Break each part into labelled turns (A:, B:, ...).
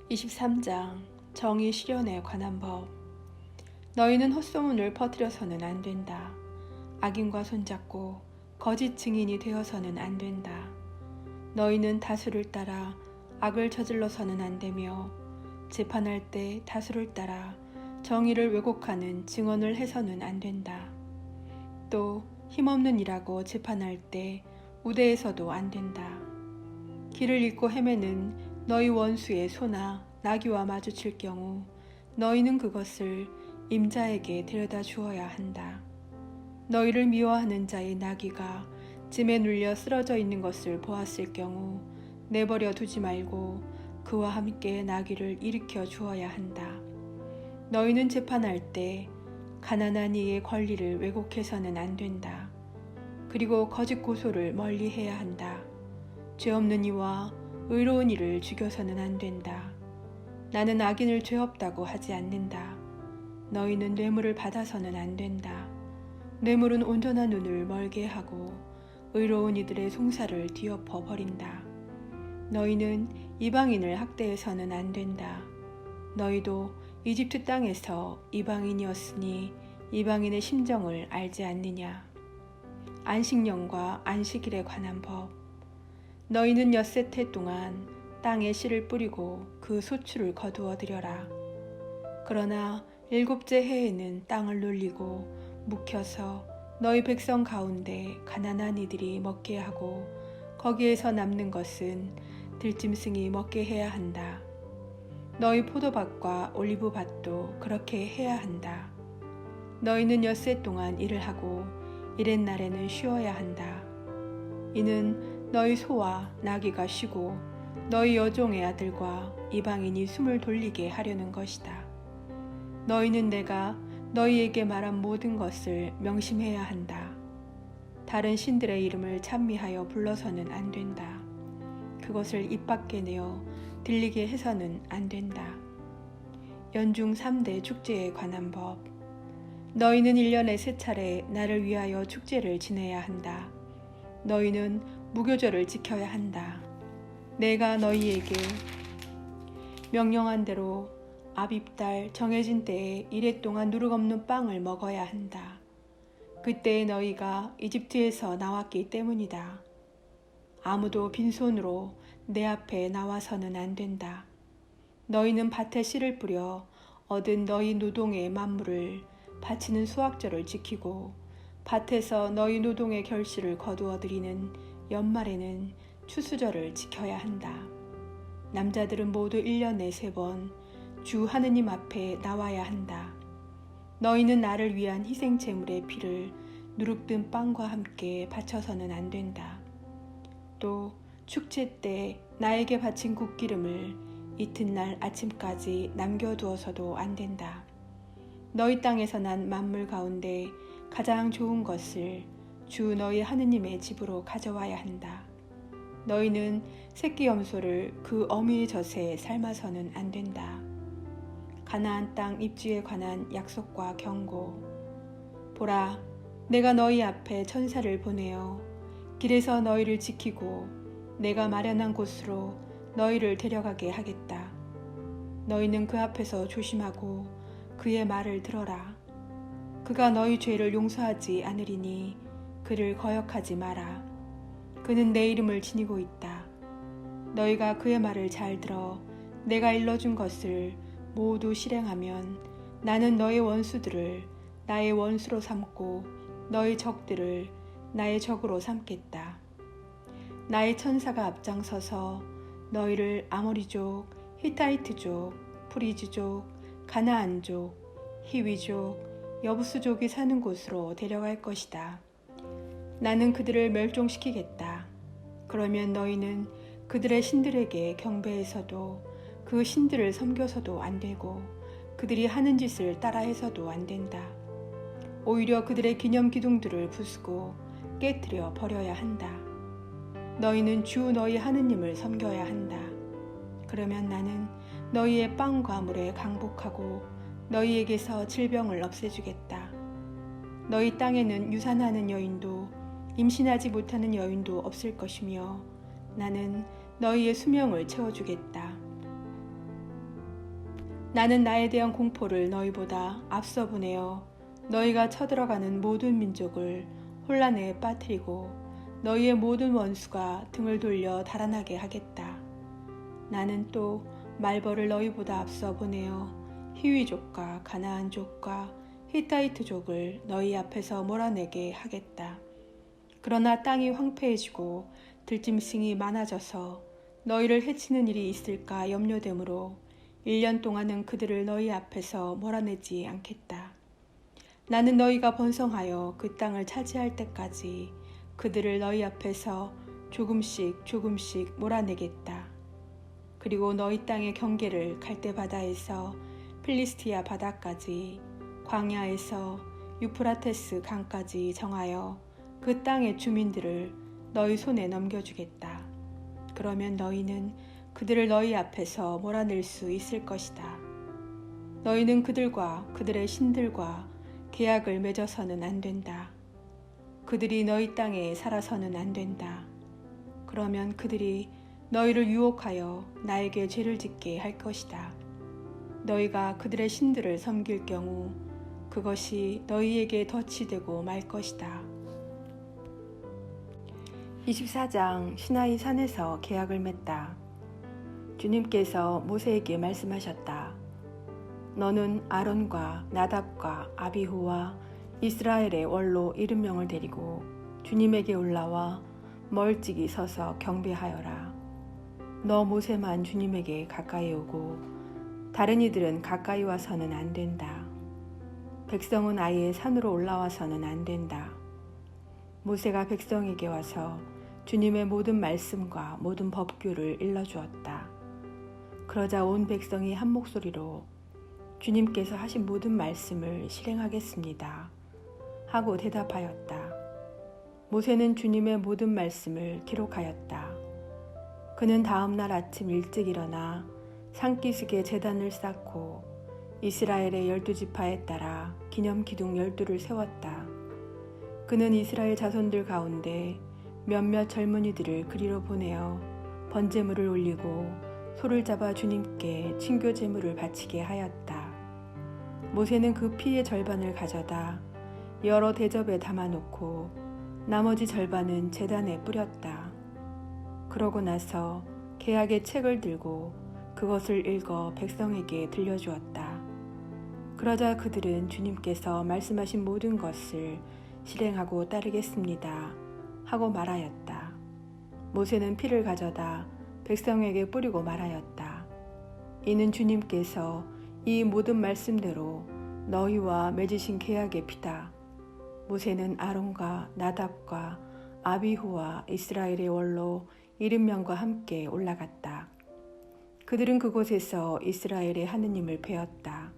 A: 23장 정의 실현에 관한 법. 너희는 헛소문을 퍼뜨려서는 안 된다. 악인과 손잡고 거짓 증인이 되어서는 안 된다. 너희는 다수를 따라 악을 저질러서는 안 되며 재판할 때 다수를 따라 정의를 왜곡하는 증언을 해서는 안 된다. 또 힘없는 이라고 재판할 때 우대해서도 안 된다. 길을 잃고 헤매는 너희 원수의 소나 나귀와 마주칠 경우 너희는 그것을 임자에게 데려다 주어야 한다. 너희를 미워하는 자의 나귀가 짐에 눌려 쓰러져 있는 것을 보았을 경우 내버려 두지 말고 그와 함께 나귀를 일으켜 주어야 한다. 너희는 재판할 때 가난한 이의 권리를 왜곡해서는 안 된다. 그리고 거짓 고소를 멀리해야 한다. 죄 없는 이와 의로운 이를 죽여서는 안 된다. 나는 악인을 죄 없다고 하지 않는다. 너희는 뇌물을 받아서는 안 된다. 뇌물은 온전한 눈을 멀게 하고 의로운 이들의 송사를 뒤엎어 버린다. 너희는 이방인을 학대해서는 안 된다. 너희도 이집트 땅에서 이방인이었으니 이방인의 심정을 알지 않느냐. 안식년과 안식일에 관한 법. 너희는 엿새 해 동안 땅에 씨를 뿌리고 그 소출을 거두어 들여라. 그러나 일곱째 해에는 땅을 놀리고 묵혀서 너희 백성 가운데 가난한 이들이 먹게 하고 거기에서 남는 것은 들짐승이 먹게 해야 한다. 너희 포도밭과 올리브밭도 그렇게 해야 한다. 너희는 엿새 동안 일을 하고 이렛날에는 쉬어야 한다. 이는 너희 소와 나귀가 쉬고 너희 여종의 아들과 이방인이 숨을 돌리게 하려는 것이다. 너희는 내가 너희에게 말한 모든 것을 명심해야 한다. 다른 신들의 이름을 찬미하여 불러서는 안 된다. 그것을 입 밖에 내어 들리게 해서는 안 된다. 연중 3대 축제에 관한 법. 너희는 1년에 3차례 나를 위하여 축제를 지내야 한다. 너희는 무교절을 지켜야 한다. 내가 너희에게 명령한 대로 아빕달 정해진 때에 이래 동안 누룩 없는 빵을 먹어야 한다. 그때에 너희가 이집트에서 나왔기 때문이다. 아무도 빈손으로 내 앞에 나와서는 안 된다. 너희는 밭에 씨를 뿌려 얻은 너희 노동의 만물을 바치는 수확절을 지키고 밭에서 너희 노동의 결실을 거두어 들이는 연말에는 추수절을 지켜야 한다. 남자들은 모두 1년에 3번 주 하느님 앞에 나와야 한다. 너희는 나를 위한 희생제물의 피를 누룩든 빵과 함께 바쳐서는 안 된다. 또 축제 때 나에게 바친 국기름을 이튿날 아침까지 남겨두어서도 안 된다. 너희 땅에서 난 만물 가운데 가장 좋은 것을 주 너희 하느님의 집으로 가져와야 한다. 너희는 새끼 염소를 그 어미의 젖에 삶아서는 안 된다. 가나안 땅 입지에 관한 약속과 경고. 보라, 내가 너희 앞에 천사를 보내어 길에서 너희를 지키고 내가 마련한 곳으로 너희를 데려가게 하겠다. 너희는 그 앞에서 조심하고 그의 말을 들어라. 그가 너희 죄를 용서하지 않으리니 그를 거역하지 마라. 그는 내 이름을 지니고 있다. 너희가 그의 말을 잘 들어 내가 일러준 것을 모두 실행하면 나는 너희 원수들을 나의 원수로 삼고 너희 적들을 나의 적으로 삼겠다. 나의 천사가 앞장서서 너희를 아모리족, 히타이트족, 프리즈족, 가나안족, 히위족, 여부스족이 사는 곳으로 데려갈 것이다. 나는 그들을 멸종시키겠다. 그러면 너희는 그들의 신들에게 경배해서도 그 신들을 섬겨서도 안 되고 그들이 하는 짓을 따라해서도 안 된다. 오히려 그들의 기념 기둥들을 부수고 깨뜨려 버려야 한다. 너희는 주 너희 하느님을 섬겨야 한다. 그러면 나는 너희의 빵과 물에 강복하고 너희에게서 질병을 없애주겠다. 너희 땅에는 유산하는 여인도 임신하지 못하는 여인도 없을 것이며 나는 너희의 수명을 채워주겠다. 나는 나에 대한 공포를 너희보다 앞서 보내어 너희가 쳐들어가는 모든 민족을 혼란에 빠뜨리고 너희의 모든 원수가 등을 돌려 달아나게 하겠다. 나는 또 말벌을 너희보다 앞서 보내어 히위족과 가나안족과 히타이트족을 너희 앞에서 몰아내게 하겠다. 그러나 땅이 황폐해지고 들짐승이 많아져서 너희를 해치는 일이 있을까 염려되므로 1년 동안은 그들을 너희 앞에서 몰아내지 않겠다. 나는 너희가 번성하여 그 땅을 차지할 때까지 그들을 너희 앞에서 조금씩 조금씩 몰아내겠다. 그리고 너희 땅의 경계를 갈대 바다에서 필리스티아 바다까지 광야에서 유프라테스 강까지 정하여 그 땅의 주민들을 너희 손에 넘겨주겠다. 그러면 너희는 그들을 너희 앞에서 몰아낼 수 있을 것이다. 너희는 그들과 그들의 신들과 계약을 맺어서는 안 된다. 그들이 너희 땅에 살아서는 안 된다. 그러면 그들이 너희를 유혹하여 나에게 죄를 짓게 할 것이다. 너희가 그들의 신들을 섬길 경우 그것이 너희에게 덫이 되고 말 것이다. 24장 시나이 산에서 계약을 맺다. 주님께서 모세에게 말씀하셨다. 너는 아론과 나답과 아비후와 이스라엘의 원로 70명을 데리고 주님에게 올라와 멀찍이 서서 경배하여라. 너 모세만 주님에게 가까이 오고 다른 이들은 가까이 와서는 안 된다. 백성은 아예 산으로 올라와서는 안 된다. 모세가 백성에게 와서 주님의 모든 말씀과 모든 법규를 일러주었다. 그러자 온 백성이 한 목소리로 주님께서 하신 모든 말씀을 실행하겠습니다 하고 대답하였다. 모세는 주님의 모든 말씀을 기록하였다. 그는 다음 날 아침 일찍 일어나 산기슭에 제단을 쌓고 이스라엘의 12지파에 따라 기념기둥 12를 세웠다. 그는 이스라엘 자손들 가운데 몇몇 젊은이들을 그리로 보내어 번제물을 올리고 소를 잡아 주님께 친교 제물을 바치게 하였다. 모세는 그 피의 절반을 가져다 여러 대접에 담아놓고 나머지 절반은 제단에 뿌렸다. 그러고 나서 계약의 책을 들고 그것을 읽어 백성에게 들려주었다. 그러자 그들은 주님께서 말씀하신 모든 것을 실행하고 따르겠습니다 하고 말하였다. 모세는 피를 가져다 백성에게 뿌리고 말하였다. 이는 주님께서 이 모든 말씀대로 너희와 맺으신 계약의 피다. 모세는 아론과 나답과 아비후와 이스라엘의 원로 70명과 함께 올라갔다. 그들은 그곳에서 이스라엘의 하느님을 배웠다.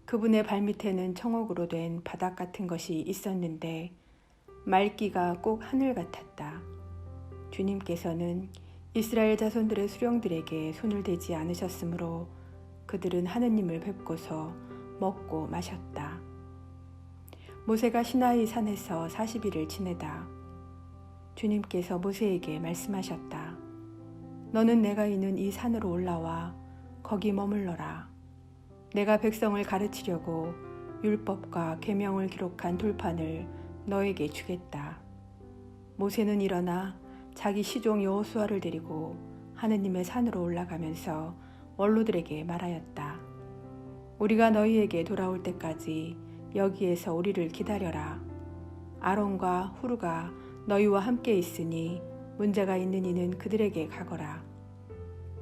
A: 그분의 발밑에는 청옥으로 된 바닥 같은 것이 있었는데 맑기가 꼭 하늘 같았다. 주님께서는 이스라엘 자손들의 수령들에게 손을 대지 않으셨으므로 그들은 하느님을 뵙고서 먹고 마셨다. 모세가 시나이 산에서 40일을 지내다. 주님께서 모세에게 말씀하셨다. 너는 내가 있는 이 산으로 올라와 거기 머물러라. 내가 백성을 가르치려고 율법과 계명을 기록한 돌판을 너에게 주겠다. 모세는 일어나 자기 시종 여호수아를 데리고 하느님의 산으로 올라가면서 원로들에게 말하였다. 우리가 너희에게 돌아올 때까지 여기에서 우리를 기다려라. 아론과 후르가 너희와 함께 있으니 문제가 있는 이는 그들에게 가거라.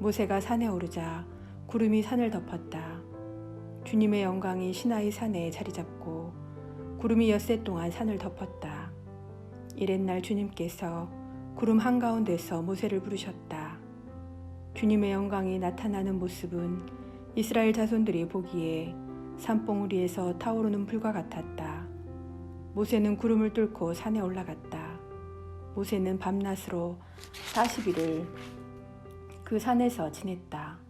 A: 모세가 산에 오르자 구름이 산을 덮었다. 주님의 영광이 시나이 산에 자리 잡고 구름이 엿새 동안 산을 덮었다. 이튿날 주님께서 구름 한가운데서 모세를 부르셨다. 주님의 영광이 나타나는 모습은 이스라엘 자손들이 보기에 산봉우리에서 타오르는 불과 같았다. 모세는 구름을 뚫고 산에 올라갔다. 모세는 밤낮으로 40일을 그 산에서 지냈다.